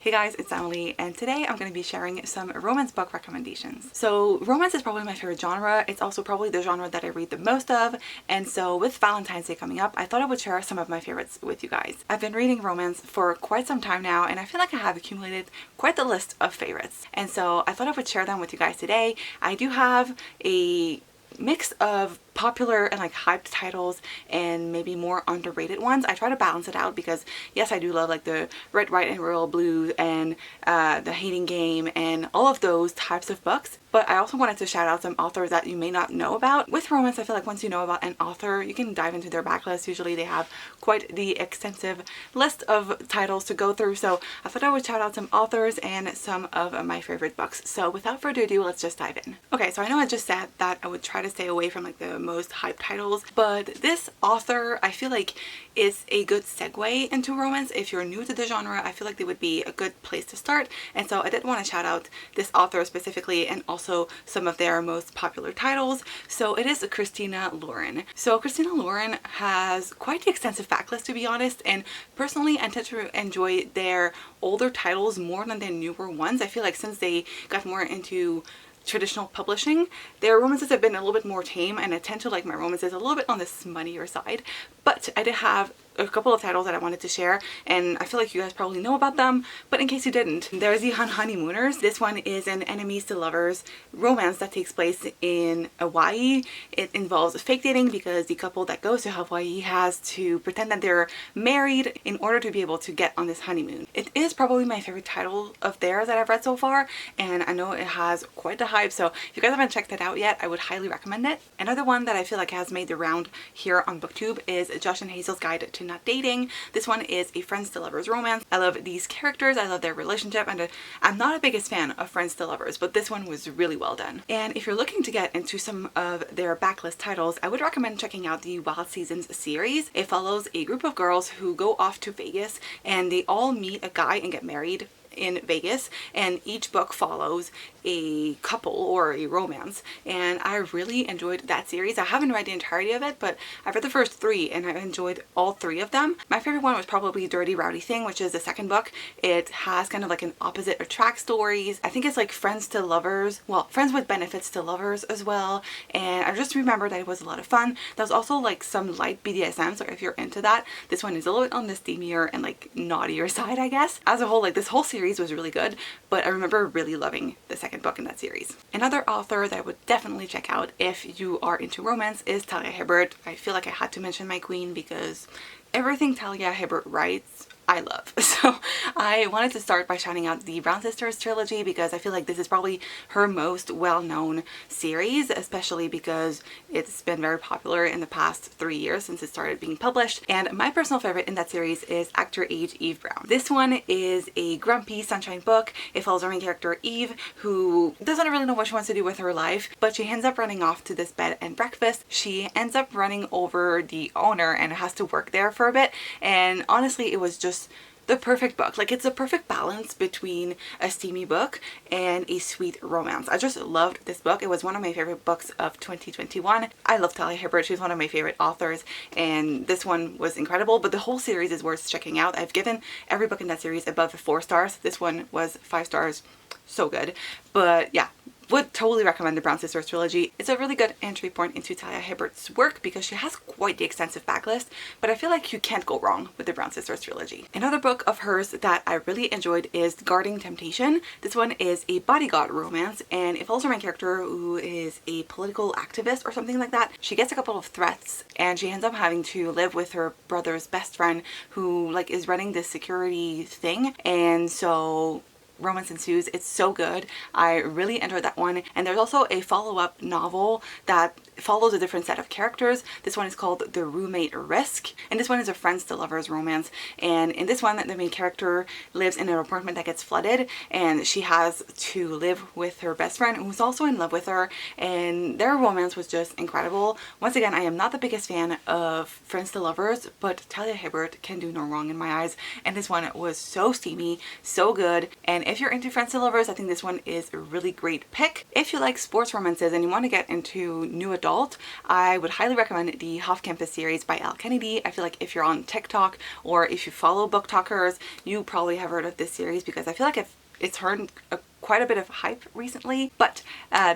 Hey guys, it's Emily, and today I'm going to be sharing some romance book recommendations. So romance is probably my favorite genre. It's also probably the genre that I read the most of, and so with Valentine's Day coming up, I thought I would share some of my favorites with you guys. I've been reading romance for quite some time now, and I feel like I have accumulated quite the list of favorites, and so I thought I would share them with you guys today. I do have a mix of popular and like hyped titles and maybe more underrated ones. I try to balance it out because yes, I do love like the Red, White, and Royal Blues and The Hating Game and all of those types of books, but I also wanted to shout out some authors that you may not know about. With romance, I feel like once you know about an author, you can dive into their backlist. Usually they have quite the extensive list of titles to go through, so I thought I would shout out some authors and some of my favorite books. So without further ado, let's just dive in. Okay, so I know I just said that I would try to stay away from like the most hyped titles, but this author I feel like is a good segue into romance. If you're new to the genre, I feel like they would be a good place to start, and so I did want to shout out this author specifically and also some of their most popular titles. So it is Christina Lauren. So Christina Lauren has quite the extensive backlist, to be honest, and personally I tend to enjoy their older titles more than their newer ones. I feel like since they got more into traditional publishing, their romances have been a little bit more tame, and I tend to like my romances a little bit on the smuttier side. But I did have a couple of titles that I wanted to share, and I feel like you guys probably know about them, but in case you didn't, there's the Honeymooners. This one is an enemies to lovers romance that takes place in Hawaii. It involves fake dating because the couple that goes to Hawaii has to pretend that they're married in order to be able to get on this honeymoon. It is probably my favorite title of theirs that I've read so far, and I know it has quite the hype, so if you guys haven't checked it out yet, I would highly recommend it. Another one that I feel like has made the round here on BookTube is Josh and Hazel's Guide to Not Dating. This one is a friends to lovers romance. I love these characters, I love their relationship, and I'm not a biggest fan of friends to lovers, but this one was really well done. And if you're looking to get into some of their backlist titles, I would recommend checking out the Wild Seasons series. It follows a group of girls who go off to Vegas, and they all meet a guy and get married in Vegas, and each book follows a couple or a romance, and I really enjoyed that series. I haven't read the entirety of it, but I've read the first three and I enjoyed all three of them. My favorite one was probably Dirty Rowdy Thing, which is the second book. It has kind of like an opposite attract stories. I think it's like friends to lovers, well, friends with benefits to lovers as well, and I just remember that it was a lot of fun. There's also like some light BDSM, so if you're into that, this one is a little bit on the steamier and like naughtier side, I guess. As a whole, like this whole series was really good, but I remember really loving the second book in that series. Another author that I would definitely check out if you are into romance is Talia Hibbert. I feel like I had to mention my queen because everything Talia Hibbert writes I love. So I wanted to start by shouting out the Brown Sisters trilogy because I feel like this is probably her most well-known series, especially because it's been very popular in the past 3 years since it started being published. And my personal favorite in that series is Actor Age Eve Brown. This one is a grumpy sunshine book. It follows our main character Eve, who doesn't really know what she wants to do with her life, but she ends up running off to this bed and breakfast. She ends up running over the owner and has to work there for a bit, and honestly it was just the perfect book. Like, it's a perfect balance between a steamy book and a sweet romance. I just loved this book. It was one of my favorite books of 2021. I love Talia Hibbert. She's one of my favorite authors, and this one was incredible, but the whole series is worth checking out. I've given every book in that series above 4 stars. This one was 5 stars. So good. But yeah, would totally recommend the Brown Sisters trilogy. It's a really good entry point into Talia Hibbert's work because she has quite the extensive backlist, but I feel like you can't go wrong with the Brown Sisters trilogy. Another book of hers that I really enjoyed is Guarding Temptation. This one is a bodyguard romance, and it follows her main character who is a political activist or something like that. She gets a couple of threats and she ends up having to live with her brother's best friend who like is running this security thing, and so romance ensues. It's so good. I really enjoyed that one. And there's also a follow-up novel that follows a different set of characters. This one is called The Roommate Risk, and this one is a friends to lovers romance. And in this one, the main character lives in an apartment that gets flooded, and she has to live with her best friend who's also in love with her, and their romance was just incredible. Once again, I am not the biggest fan of friends to lovers, but Talia Hibbert can do no wrong in my eyes, and this one was so steamy, so good. And if you're into friends to lovers, I think this one is a really great pick. If you like sports romances and you want to get into new adult, I would highly recommend the Huff Campus series by Al Kennedy. I feel like if you're on TikTok or if you follow book talkers, you probably have heard of this series because I feel like it's earned quite a bit of hype recently. But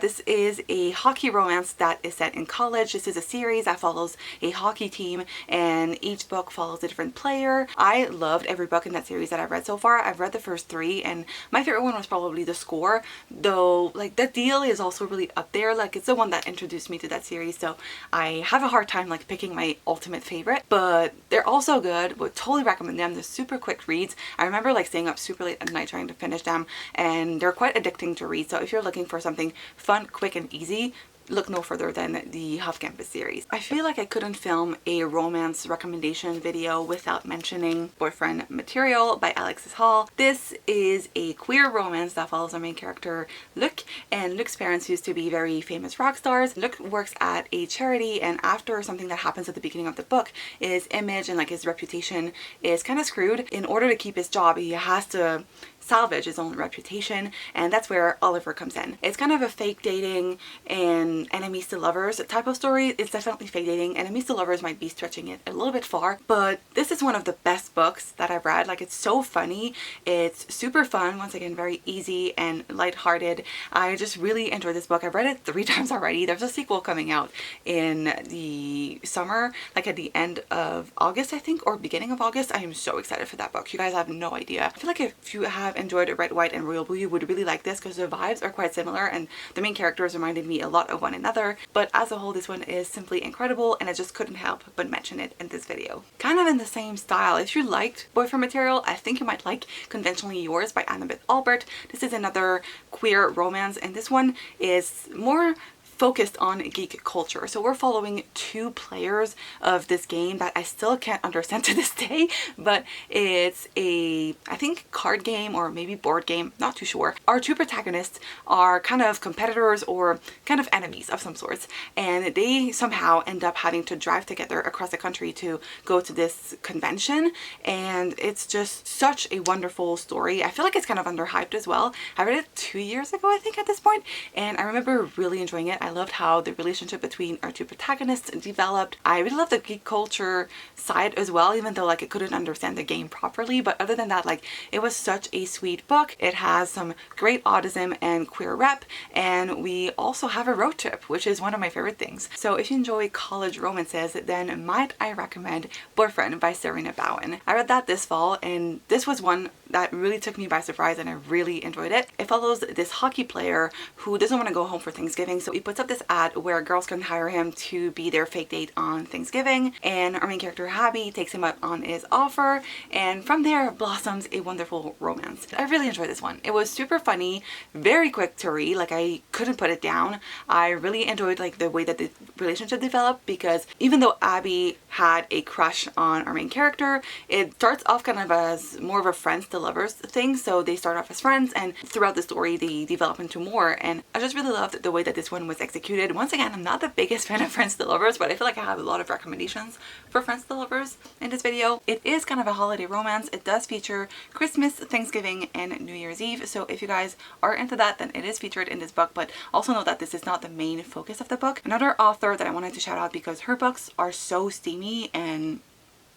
this is a hockey romance that is set in college. This is a series that follows a hockey team and each book follows a different player. I loved every book in that series that I've read so far. I've read the first 3 and my favorite one was probably The Score, though like The Deal is also really up there. Like it's the one that introduced me to that series, so I have a hard time like picking my ultimate favorite, but they're all so good. Would totally recommend them. They're super quick reads. I remember like staying up super late at night trying to finish them, and they're quite addicting to read. So if you're looking for something fun, quick, and easy, look no further than the Huff Campus series. I feel like I couldn't film a romance recommendation video without mentioning Boyfriend Material by Alexis Hall. This is a queer romance that follows our main character Luc, and Luc's parents used to be very famous rock stars. Luc works at a charity, and after something that happens at the beginning of the book, his image and like his reputation is kind of screwed. In order to keep his job, he has to salvage his own reputation, and that's where Oliver comes in. It's kind of a fake dating and enemies to lovers type of story. It's definitely fake dating. Enemies to lovers might be stretching it a little bit far, but this is one of the best books that I've read. Like it's so funny, it's super fun, once again very easy and lighthearted. I just really enjoyed this book. I've read it 3 times already. There's a sequel coming out in the summer, like at the end of August I think, or beginning of August. I am so excited for that book. You guys have no idea. I feel like if you have enjoyed Red, White, and Royal Blue, you would really like this because the vibes are quite similar and the main characters reminded me a lot of one another. But as a whole, this one is simply incredible, and I just couldn't help but mention it in this video. Kind of in the same style, if you liked Boyfriend Material, I think you might like Conventionally Yours by Annabeth Albert. This is another queer romance, and this one is more focused on geek culture. So we're following 2 players of this game that I still can't understand to this day, but it's a, I think, card game or maybe board game, not too sure. Our 2 protagonists are kind of competitors or kind of enemies of some sorts, and they somehow end up having to drive together across the country to go to this convention, and it's just such a wonderful story. I feel like it's kind of underhyped as well. I read it 2 years ago, I think, at this point, and I remember really enjoying it. I loved how the relationship between our 2 protagonists developed. I really loved the geek culture side as well, even though like I couldn't understand the game properly. But other than that, like it was such a sweet book. It has some great autism and queer rep, and we also have a road trip, which is one of my favorite things. So if you enjoy college romances, then might I recommend Boyfriend by Serena Bowen. I read that this fall, and this was one that really took me by surprise, and I really enjoyed it. It follows this hockey player who doesn't want to go home for Thanksgiving, so he puts up this ad where girls can hire him to be their fake date on Thanksgiving, and our main character Abby takes him up on his offer, and from there blossoms a wonderful romance. I really enjoyed this one. It was super funny, very quick to read, like I couldn't put it down. I really enjoyed like the way that the relationship developed, because even though Abby had a crush on our main character, it starts off kind of as more of a friends to lovers thing. So they start off as friends, and throughout the story they develop into more, and I just really loved the way that this one was executed. Once again, I'm not the biggest fan of Friends to Lovers, but I feel like I have a lot of recommendations for Friends to Lovers in this video. It is kind of a holiday romance. It does feature Christmas, Thanksgiving, and New Year's Eve, so if you guys are into that, then it is featured in this book. But also know that this is not the main focus of the book. Another author that I wanted to shout out because her books are so steamy and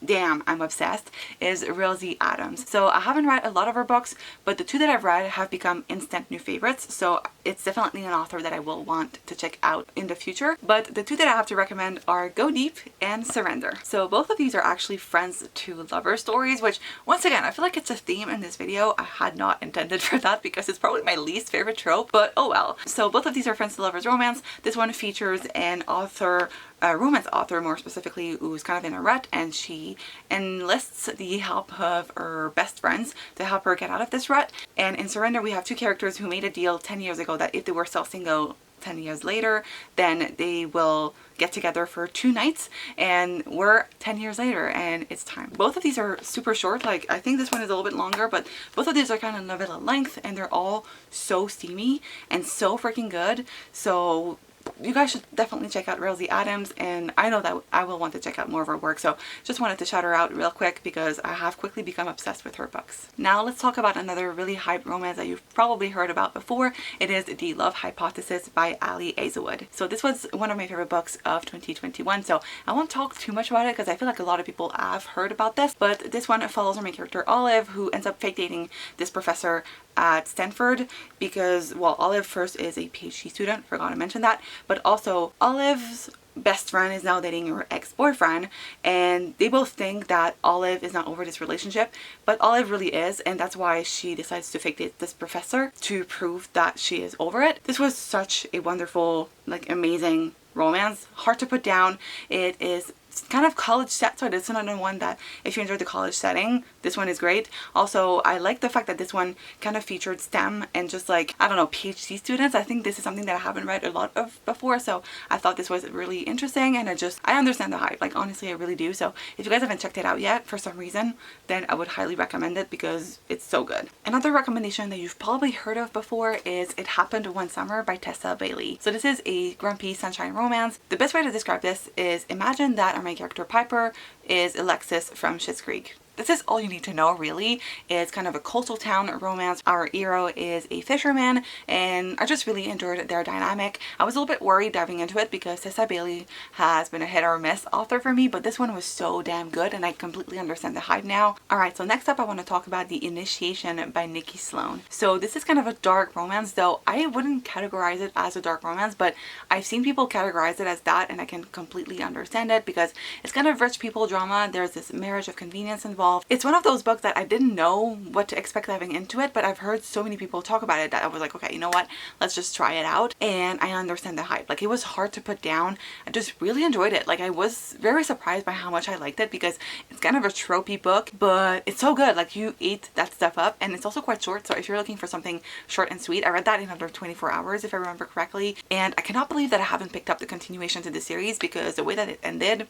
damn, I'm obsessed, is Rosie Adams. So I haven't read a lot of her books, but the 2 that I've read have become instant new favorites. So it's definitely an author that I will want to check out in the future. But the 2 that I have to recommend are Go Deep and Surrender. So both of these are actually friends to lover stories, which once again, I feel like it's a theme in this video. I had not intended for that because it's probably my least favorite trope, but oh well. So both of these are friends to lovers romance. This one features an author, a romance author more specifically, who's kind of in a rut, and she enlists the help of her best friends to help her get out of this rut. And in Surrender, we have 2 characters who made a deal 10 years ago that if they were still single 10 years later, then they will get together for 2 nights, and we're 10 years later and it's time. Both of these are super short. Like I think this one is a little bit longer, but both of these are kind of novella length, and they're all so steamy and so freaking good. So you guys should definitely check out Rosie Adams, and I know that I will want to check out more of her work, so just wanted to shout her out real quick because I have quickly become obsessed with her books. Now let's talk about another really hyped romance that you've probably heard about before. It is The Love Hypothesis by Ali Azawood. So this was one of my favorite books of 2021, so I won't talk too much about it because I feel like a lot of people have heard about this, but this one follows our main character Olive, who ends up fake dating this professor at Stanford because, well, Olive first is a PhD student, forgot to mention that, but also Olive's best friend is now dating her ex-boyfriend, and they both think that Olive is not over this relationship, but Olive really is, and that's why she decides to fake date this professor to prove that she is over it. This was such a wonderful, like, amazing romance. Hard to put down. It is kind of college set, so it's another one that if you enjoyed the college setting, this one is great. Also, I like the fact that this one kind of featured STEM and just, like, I don't know, PhD students. I think this is something that I haven't read a lot of before, so I thought this was really interesting, and I understand the hype. Like, honestly, I really do. So if you guys haven't checked it out yet for some reason, then I would highly recommend it because it's so good. Another recommendation that you've probably heard of before is It Happened One Summer by Tessa Bailey. So this is a grumpy sunshine romance. The best way to describe this is imagine that our main character Piper is Alexis from Schitt's Creek. This is all you need to know, really. It's kind of a coastal town romance. Our hero is a fisherman, and I just really enjoyed their dynamic. I was a little bit worried diving into it because Tessa Bailey has been a hit or miss author for me, but this one was so damn good, and I completely understand the hype now. Alright, so next up I want to talk about The Initiation by Nikki Sloan. So this is kind of a dark romance, though I wouldn't categorize it as a dark romance, but I've seen people categorize it as that, and I can completely understand it because it's kind of rich people drama. There's this marriage of convenience involved. It's one of those books that I didn't know what to expect diving into it, but I've heard so many people talk about it that I was like, okay, you know what, let's just try it out. And I understand the hype. Like, it was hard to put down. I just really enjoyed it. Like, I was very surprised by how much I liked it because it's kind of a tropey book, but it's so good. Like, you eat that stuff up, and it's also quite short, so if you're looking for something short and sweet, I read that in under 24 hours if I remember correctly, and I cannot believe that I haven't picked up the continuation to the series because the way that it ended,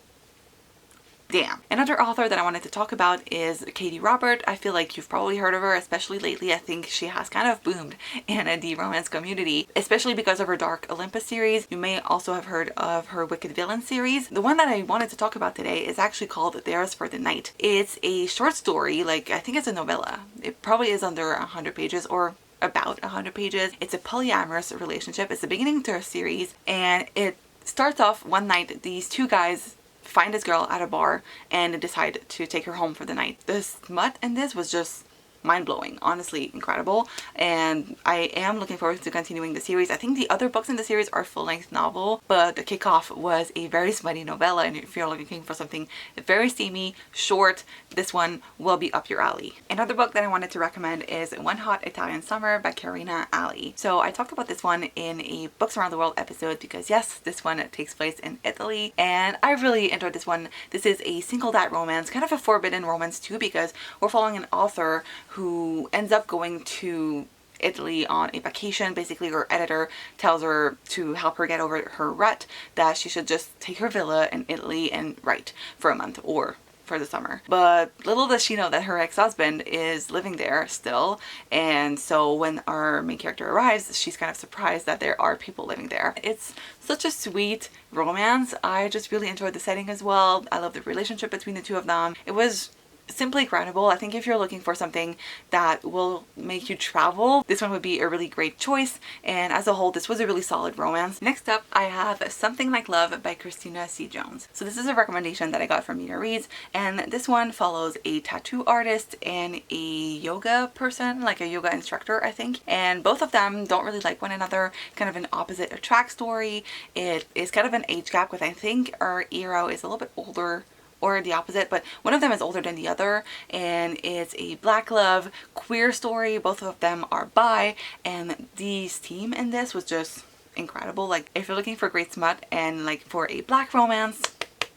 damn. Another author that I wanted to talk about is Katie Robert. I feel like you've probably heard of her, especially lately. I think she has kind of boomed in the romance community, especially because of her Dark Olympus series. You may also have heard of her Wicked Villain series. The one that I wanted to talk about today is actually called Theirs for the Night. It's a short story, like, I think it's a novella. It probably is under 100 pages or about 100 pages. It's a polyamorous relationship. It's the beginning to a series, and it starts off one night. These two guys find this girl at a bar and decide to take her home for the night. The smut in this was just mind-blowing, honestly incredible, and I am looking forward to continuing the series. I think the other books in the series are full-length novel, but the kickoff was a very smutty novella, and if you're looking for something very steamy, short, this one will be up your alley. Another book that I wanted to recommend is One Hot Italian Summer by Karina Ali. So I talked about this one in a Books Around the World episode because yes, this one takes place in Italy, and I really enjoyed this one. This is a single dad romance, kind of a forbidden romance too, because we're following an author who ends up going to Italy on a vacation. Basically, her editor tells her to help her get over her rut that she should just take her villa in Italy and write for a month or for the summer. But little does she know that her ex-husband is living there still, and so when our main character arrives, she's kind of surprised that there are people living there. It's such a sweet romance. I just really enjoyed the setting as well. I love the relationship between the two of them. It was simply incredible. I think if you're looking for something that will make you travel, this one would be a really great choice, and as a whole this was a really solid romance. Next up I have Something Like Love by Christina C. Jones. So this is a recommendation that I got from Mina Reads, and this one follows a tattoo artist and a yoga person, like a yoga instructor I think, and both of them don't really like one another, kind of an opposite attract story. It is kind of an age gap with, I think our hero is a little bit older or the opposite, but one of them is older than the other, and it's a black love queer story. Both of them are bi, and the theme in this was just incredible. Like, if you're looking for great smut and like for a black romance,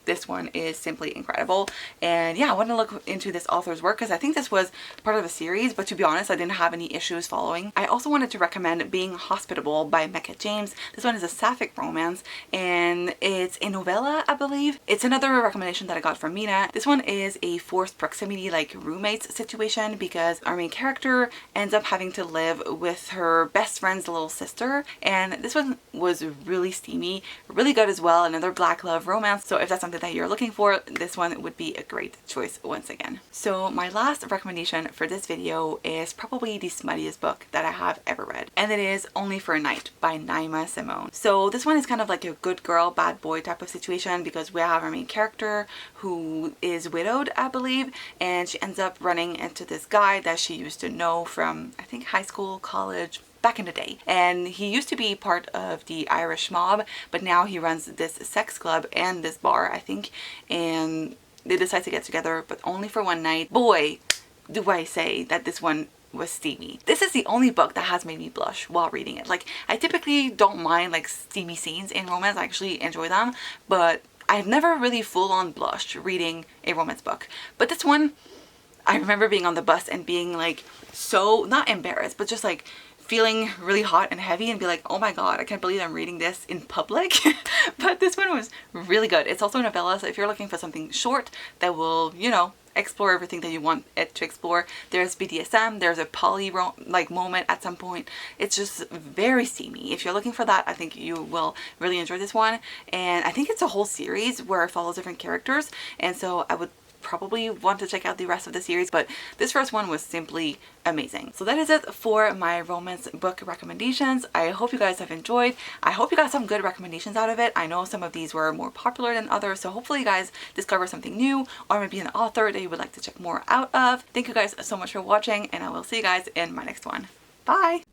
this one is simply incredible. And yeah, I want to look into this author's work because I think this was part of a series, but to be honest, I didn't have any issues following. I also wanted to recommend Being Hospitable by Mecca James. This one is a sapphic romance and it's a novella, I believe. It's another recommendation that I got from Mina. This one is a forced proximity, like roommates situation, because our main character ends up having to live with her best friend's little sister, and this one was really steamy, really good as well. Another black love romance, so if that's something that you're looking for, this one would be a great choice once again. So my last recommendation for this video is probably the smuttiest book that I have ever read, and it is Only for a Night by Naima Simone. So this one is kind of like a good girl bad boy type of situation, because we have our main character who is widowed, I believe, and she ends up running into this guy that she used to know from, I think, high school, college, back in the day. And he used to be part of the Irish mob, but now he runs this sex club and this bar, I think, and they decide to get together, but only for one night. Boy, do I say that this one was steamy. This is the only book that has made me blush while reading it. Like, I typically don't mind like steamy scenes in romance. I actually enjoy them, but I've never really full-on blushed reading a romance book. But this one, I remember being on the bus and being like so, not embarrassed, but just like feeling really hot and heavy and be like, oh my god, I can't believe I'm reading this in public. But this one was really good. It's also a novella, so if you're looking for something short that will, you know, explore everything that you want it to explore. There's BDSM, there's a poly like moment at some point. It's just very steamy. If you're looking for that, I think you will really enjoy this one. And I think it's a whole series where it follows different characters, and so I would probably want to check out the rest of the series, but this first one was simply amazing. So that is it for my romance book recommendations. I hope you guys have enjoyed. I hope you got some good recommendations out of it. I know some of these were more popular than others, so hopefully you guys discover something new, or maybe an author that you would like to check more out of. Thank you guys so much for watching, and I will see you guys in my next one. Bye!